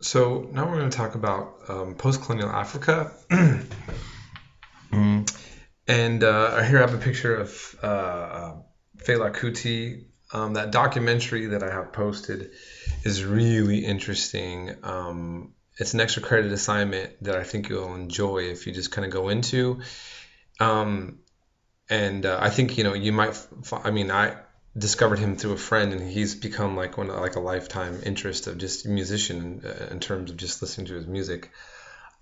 So now we're going to talk about post-colonial Africa. And here I have a picture of Fela Kuti. That documentary that I have posted is really interesting. It's an extra credit assignment that I think you'll enjoy if you just kind of go into. Um, and I think you might. I mean, I discovered him through a friend, and he's become like a lifetime interest of just a musician in terms of just listening to his music,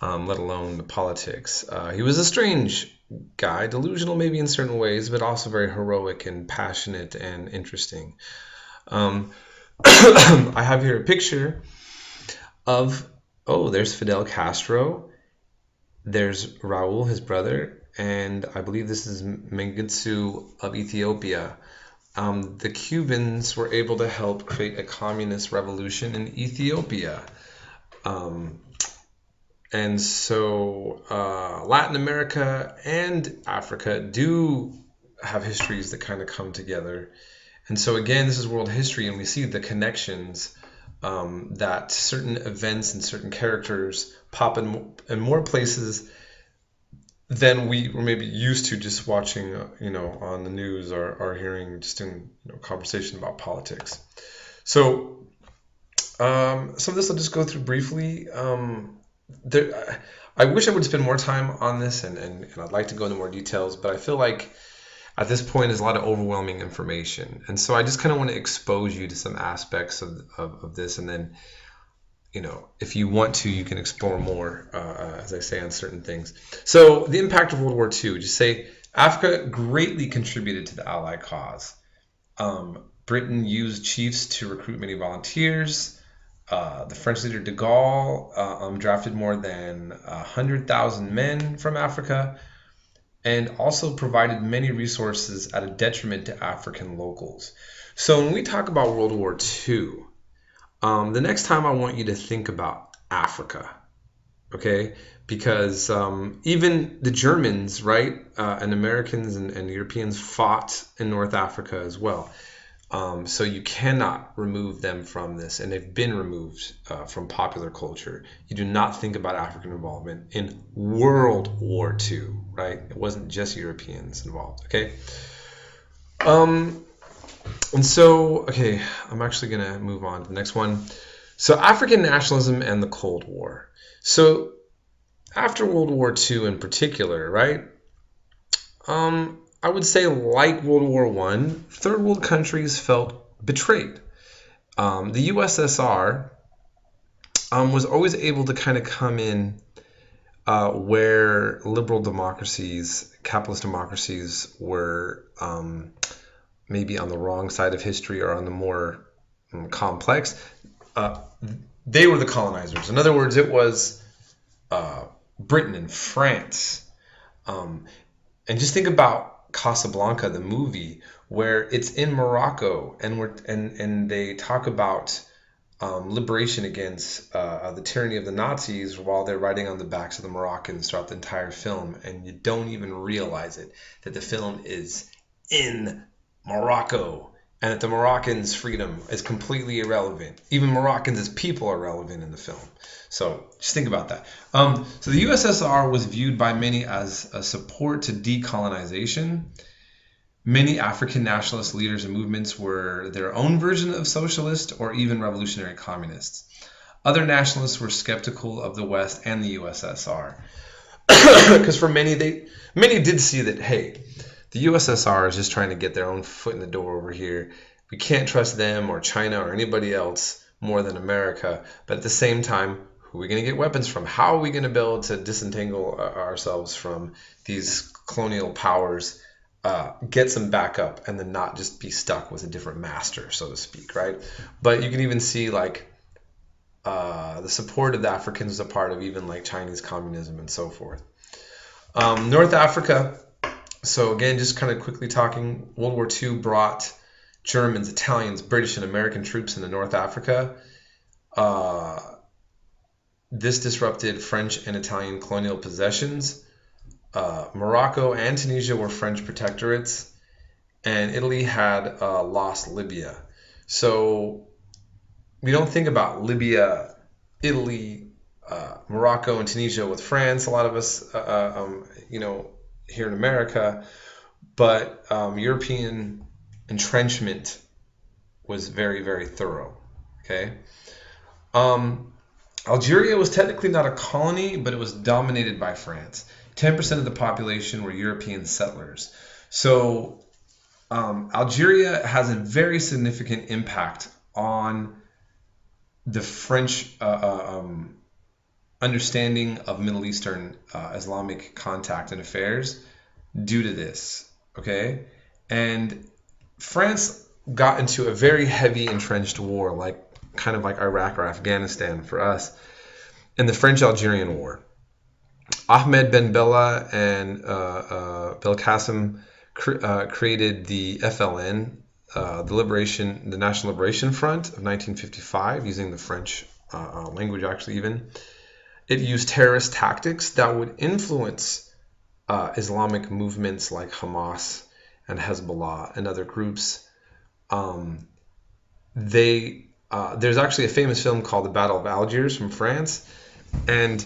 let alone the politics. He was a strange guy, delusional maybe in certain ways, but also very heroic and passionate and interesting. Um, I have here a picture of, oh, there's Fidel Castro, there's Raul, his brother, and I believe this is Mengistu of Ethiopia. The Cubans were able to help create a communist revolution in Ethiopia. Um, and so Latin America and Africa do have histories that kind of come together. And so again, this is world history, and we see the connections that certain events and certain characters pop in more places than we were maybe used to just watching, on the news or hearing just in conversation about politics. So some of this I'll just go through briefly. I wish I would spend more time on this, and I'd like to go into more details, but I feel like at this point there's a lot of overwhelming information. And so I just kind of want to expose you to some aspects of this, and then if you want to, you can explore more, as I say, on certain things. So the impact of World War II, just say Africa greatly contributed to the Allied cause. Britain used chiefs to recruit many volunteers. The French leader de Gaulle drafted more than 100,000 men from Africa, and also provided many resources at a detriment to African locals. So when we talk about World War II, the next time I want you to think about Africa, okay? Because even the Germans, right, and Americans and Europeans fought in North Africa as well. So you cannot remove them from this, and they've been removed from popular culture. You do not think about African involvement in World War II, right? It wasn't just Europeans involved, okay? And so, okay, I'm actually going to move on to the next one. So African nationalism and the Cold War. So after World War II in particular, right? I would say, like World War I, third world countries felt betrayed. The USSR was always able to kind of come in where liberal democracies, capitalist democracies were maybe on the wrong side of history or on the more complex. They were the colonizers. In other words, it was Britain and France. And just think about Casablanca, the movie, where it's in Morocco, and they talk about liberation against the tyranny of the Nazis while they're riding on the backs of the Moroccans throughout the entire film, and you don't even realize it, that the film is in Morocco, and that the Moroccans' freedom is completely irrelevant. Even Moroccans as people are relevant in the film. So just think about that. So the USSR was viewed by many as a support to decolonization. Many African nationalist leaders and movements were their own version of socialist or even revolutionary communists. Other nationalists were skeptical of the West and the USSR. Because for many did see that, hey, the USSR is just trying to get their own foot in the door over here. We can't trust them or China or anybody else more than America. But at the same time, who are we going to get weapons from? How are we going to be able to disentangle ourselves from these colonial powers, get some backup, and then not just be stuck with a different master, so to speak, right? But you can even see the support of the Africans is a part of even like Chinese communism and so forth. North Africa. So again, just kind of quickly talking, World War II brought Germans, Italians, British, and American troops into North Africa. This disrupted French and Italian colonial possessions. Morocco and Tunisia were French protectorates, and Italy had lost Libya. So we don't think about Libya Italy, Morocco, and Tunisia with France. A lot of us, here in America, but European entrenchment was very, very thorough. Okay. Um, Algeria was technically not a colony, but it was dominated by France. 10% of the population were European settlers. So Algeria has a very significant impact on the French understanding of Middle Eastern Islamic contact and affairs due to this. Okay. And France got into a very heavy entrenched war, kind of like Iraq or Afghanistan for us, in the French Algerian War. Ahmed Ben Bella and Belkacem created the FLN, the National Liberation Front of 1955, using the French language actually even. It used terrorist tactics that would influence Islamic movements like Hamas and Hezbollah and other groups. There's actually a famous film called The Battle of Algiers from France, and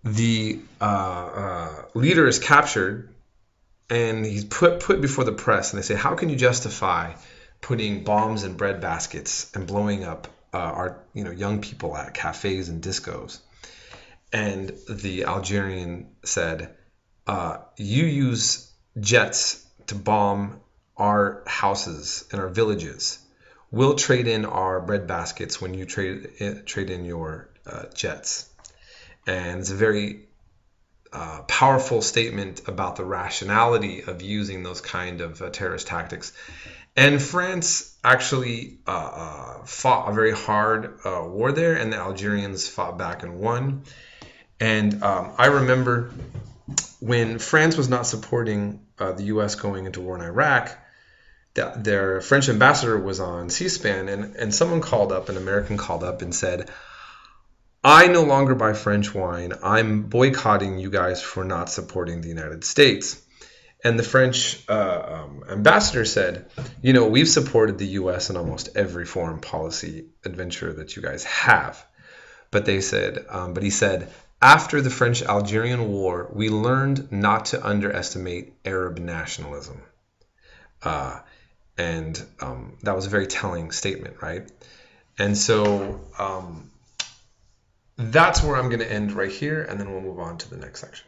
the leader is captured and he's put before the press, and they say, how can you justify putting bombs in bread baskets and blowing up our young people at cafes and discos? And the Algerian said, you use jets to bomb our houses and our villages. We'll trade in our bread baskets when you trade in your jets. And it's a very powerful statement about the rationality of using those kind of terrorist tactics. And France actually fought a very hard war there, and the Algerians fought back and won. And I remember when France was not supporting the U.S. going into war in Iraq, their French ambassador was on C-SPAN, and someone called up, an American called up and said, I no longer buy French wine. I'm boycotting you guys for not supporting the United States. And the French ambassador said, we've supported the U.S. in almost every foreign policy adventure that you guys have. But he said, after the French Algerian War, we learned not to underestimate Arab nationalism. And that was a very telling statement, right? And so that's where I'm going to end right here, and then we'll move on to the next section.